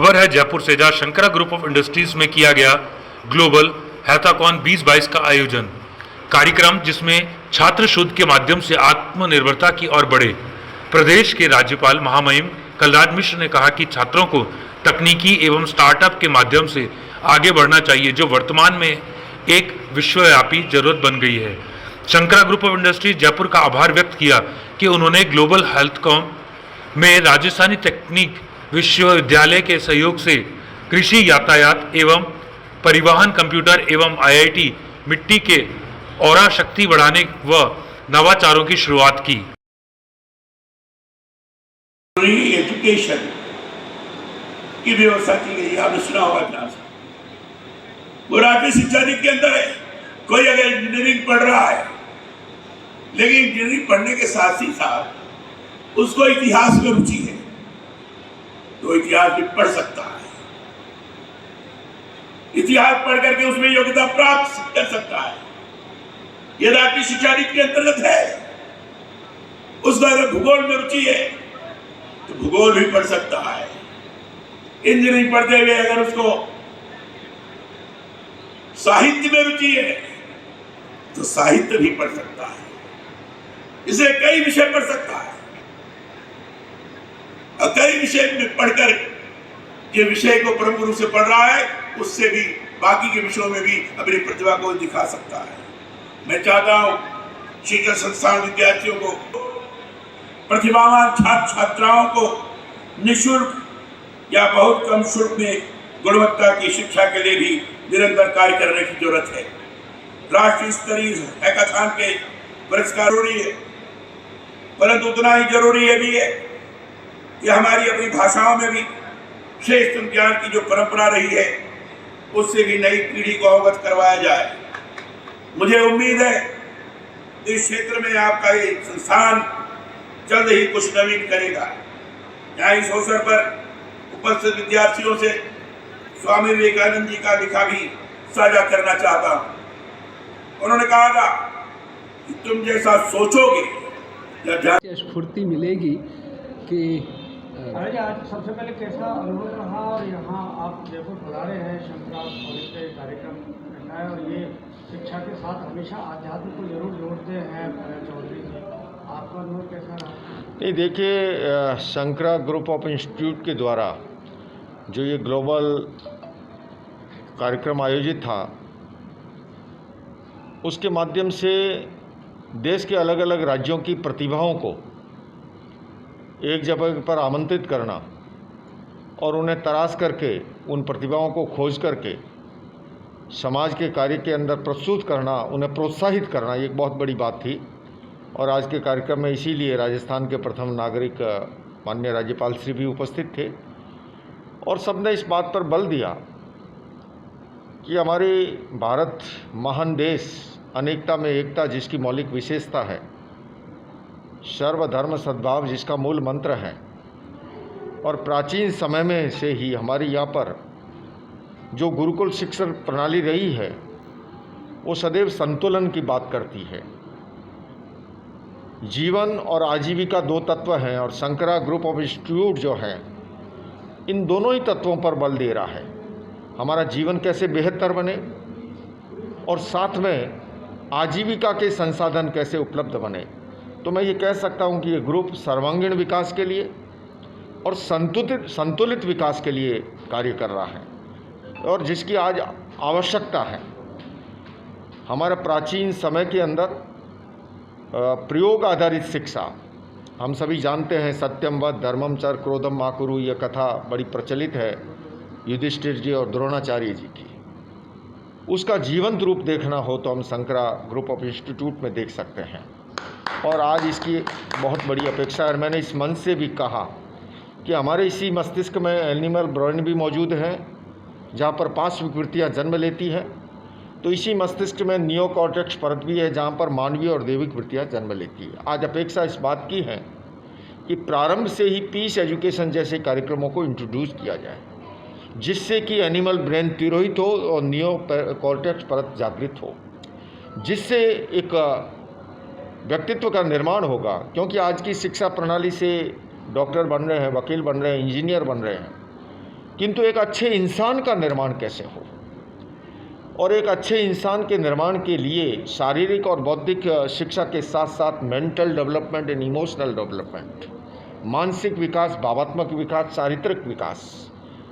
खबर है जयपुर से, जहां शंकरा ग्रुप ऑफ इंडस्ट्रीज में किया गया ग्लोबल हैकाथॉन 2022 का आयोजन। कार्यक्रम जिसमें छात्र शोध के माध्यम से आत्मनिर्भरता की ओर बढ़े। प्रदेश के राज्यपाल महामहिम कलराज मिश्र ने कहा कि छात्रों को तकनीकी एवं स्टार्टअप के माध्यम से आगे बढ़ना चाहिए, जो वर्तमान में एक विश्वव्यापी जरूरत बन गई है। Shankara group of industries Jaipur का आभार व्यक्त किया कि उन्होंने ग्लोबल हेल्थकॉम में राजस्थानी तकनीक विश्वविद्यालय के सहयोग से कृषि, यातायात एवं परिवहन, कंप्यूटर एवं IIT मिट्टी के औरा शक्ति बढ़ाने व नवाचारों की शुरुआत की। एजुकेशन की व्यवस्था की गई, आपने सुना होगा क्लास। वो राज्य शिक्षा नीति के अंदर है। कोई अगर इंजीनियरिंग पढ़ रहा है, लेकिन इंजीनियरिंग पढ़ने के साथ ही साथ उसको इतिहास में रुचि है, तो इतिहास भी पढ़ सकता है। इतिहास पढ़ करके उसमें योग्यता प्राप्त कर सकता है। यह राज्य शिक्षा नीति के अंतर्गत है। उसका अगर भूगोल में रुचि है तो भूगोल भी पढ़ सकता है। इंजीनियरिंग पढ़ते हुए अगर उसको साहित्य में रुचि है तो साहित्य भी पढ़ सकता है। इसे कई विषय पढ़ सकता है और कई विषय में पढ़कर ये विषय को प्रमुख रूप से पढ़ रहा है, उससे भी बाकी के विषयों में भी अपनी प्रतिभा को दिखा सकता है। मैं चाहता हूं शिक्षण संस्थान विद्यार्थियों को, प्रतिभावान छात्र छात्राओं को निःशुल्क या बहुत कम शुल्क में गुणवत्ता की शिक्षा के लिए भी निरंतर कार्य करने की जरूरत है। राष्ट्रीय स्तरीय हैकाथॉन के पुरस्कार जरूरी है, परंतु उतना ही जरूरी ये भी है कि हमारी अपनी भाषाओं में भी श्रेष्ठ ज्ञान की जो परंपरा रही है, उससे भी नई पीढ़ी को अवगत करवाया जाए। मुझे उम्मीद है इस क्षेत्र में आपका ये संस्थान जल्द ही कुछ नवीन करेगा। यहाँ इस अवसर पर उपस्थित विद्यार्थियों से स्वामी विवेकानंद जी का लिखा भी साझा करना चाहता हूँ। उन्होंने कहा था कि तुम जैसा सोचोगे या स्फूर्ति मिलेगी कि आज सबसे पहले कैसा अनुभव रहा, और यहाँ आप जयपुर पधारे हैं, शंकरा कॉलेज के कार्यक्रम रखा है, और ये शिक्षा के साथ हमेशा आध्यात्म को जरूर जोड़ते हैं चौधरी जी, आपका अनुभव कैसा रहा? नहीं, देखिए, शंकरा ग्रुप ऑफ इंस्टीट्यूट के द्वारा जो ये ग्लोबल कार्यक्रम आयोजित था, उसके माध्यम से देश के अलग अलग राज्यों की प्रतिभाओं को एक जगह पर आमंत्रित करना और उन्हें तराश करके, उन प्रतिभाओं को खोज करके समाज के कार्य के अंदर प्रस्तुत करना, उन्हें प्रोत्साहित करना, ये एक बहुत बड़ी बात थी। और आज के कार्यक्रम में इसीलिए राजस्थान के प्रथम नागरिक माननीय राज्यपाल श्री भी उपस्थित थे, और सबने इस बात पर बल दिया कि हमारे भारत महान देश, अनेकता में एकता जिसकी मौलिक विशेषता है, सर्वधर्म सद्भाव जिसका मूल मंत्र है, और प्राचीन समय में से ही हमारी यहाँ पर जो गुरुकुल शिक्षा प्रणाली रही है, वो सदैव संतुलन की बात करती है। जीवन और आजीविका दो तत्व हैं, और शंकरा ग्रुप ऑफ इंस्टीट्यूट जो है, इन दोनों ही तत्वों पर बल दे रहा है। हमारा जीवन कैसे बेहतर बने और साथ में आजीविका के संसाधन कैसे उपलब्ध बने। तो मैं ये कह सकता हूँ कि ये ग्रुप सर्वांगीण विकास के लिए और संतुलित विकास के लिए कार्य कर रहा है, और जिसकी आज आवश्यकता है। हमारे प्राचीन समय के अंदर प्रयोग आधारित शिक्षा, हम सभी जानते हैं, सत्यम वद धर्मम चर क्रोधम मा कुरु, यह कथा बड़ी प्रचलित है युधिष्ठिर जी और द्रोणाचार्य जी की। उसका जीवंत रूप देखना हो तो हम शंकरा ग्रुप ऑफ इंस्टीट्यूट में देख सकते हैं, और आज इसकी बहुत बड़ी अपेक्षा है। मैंने इस मंच से भी कहा कि हमारे इसी मस्तिष्क में एनिमल ब्रेन भी मौजूद है, जहाँ पर 5 विकृतियाँ जन्म लेती हैं, तो इसी मस्तिष्क में नियोकॉर्टेक्स परत भी है, जहाँ पर मानवीय और दैविक वृत्तियाँ जन्म लेती है। आज अपेक्षा इस बात की है कि प्रारंभ से ही पीस एजुकेशन जैसे कार्यक्रमों को इंट्रोड्यूस किया जाए, जिससे कि एनिमल ब्रेन तिरोहित हो और नियोकॉर्टेक्स परत जागृत हो, जिससे एक व्यक्तित्व का निर्माण होगा। क्योंकि आज की शिक्षा प्रणाली से डॉक्टर बन रहे हैं, वकील बन रहे हैं, इंजीनियर बन रहे हैं, किंतु एक अच्छे इंसान का निर्माण कैसे हो। और एक अच्छे इंसान के निर्माण के लिए शारीरिक और बौद्धिक शिक्षा के साथ साथ mental development and emotional development, मानसिक विकास, भावात्मक विकास, चारित्रिक विकास